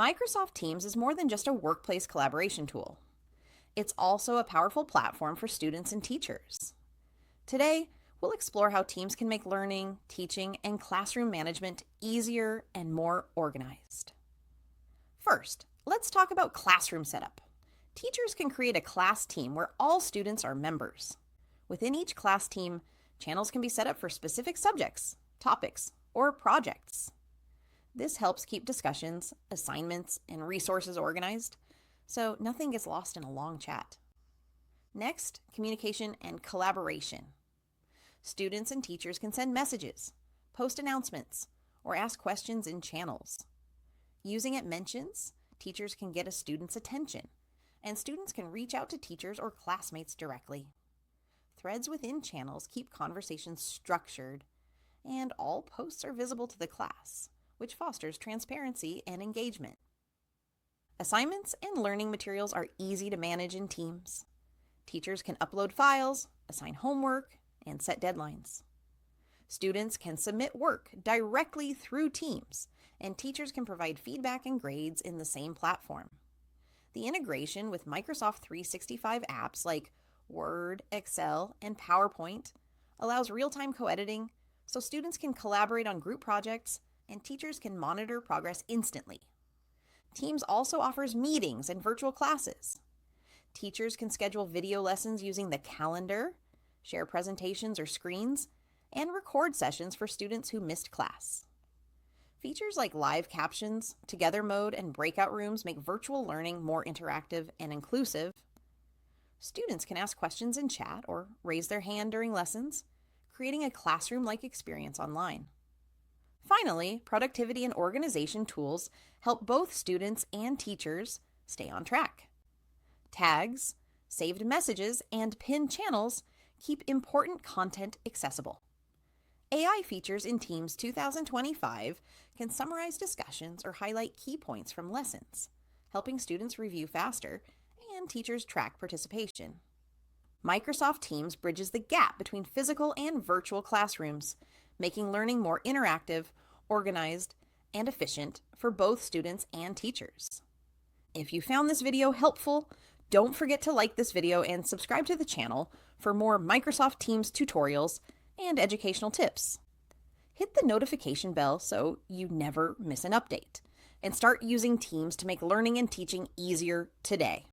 Microsoft Teams is more than just a workplace collaboration tool. It's also a powerful platform for students and teachers. Today, we'll explore how Teams can make learning, teaching, and classroom management easier and more organized. First, let's talk about classroom setup. Teachers can create a class team where all students are members. Within each class team, channels can be set up for specific subjects, topics, or projects. This helps keep discussions, assignments, and resources organized, so nothing gets lost in a long chat. Next, communication and collaboration. Students and teachers can send messages, post announcements, or ask questions in channels. Using at mentions, teachers can get a student's attention, and students can reach out to teachers or classmates directly. Threads within channels keep conversations structured, and all posts are visible to the class, which fosters transparency and engagement. Assignments and learning materials are easy to manage in Teams. Teachers can upload files, assign homework, and set deadlines. Students can submit work directly through Teams, and teachers can provide feedback and grades in the same platform. The integration with Microsoft 365 apps like Word, Excel, and PowerPoint allows real-time co-editing, so students can collaborate on group projects and teachers can monitor progress instantly. Teams also offers meetings and virtual classes. Teachers can schedule video lessons using the calendar, share presentations or screens, and record sessions for students who missed class. Features like live captions, together mode, and breakout rooms make virtual learning more interactive and inclusive. Students can ask questions in chat or raise their hand during lessons, creating a classroom-like experience online. Finally, productivity and organization tools help both students and teachers stay on track. Tags, saved messages, and pinned channels keep important content accessible. AI features in Teams 2025 can summarize discussions or highlight key points from lessons, helping students review faster and teachers track participation. Microsoft Teams bridges the gap between physical and virtual classrooms, making learning more interactive, organized, and efficient for both students and teachers. If you found this video helpful, don't forget to like this video and subscribe to the channel for more Microsoft Teams tutorials and educational tips. Hit the notification bell so you never miss an update, and start using Teams to make learning and teaching easier today.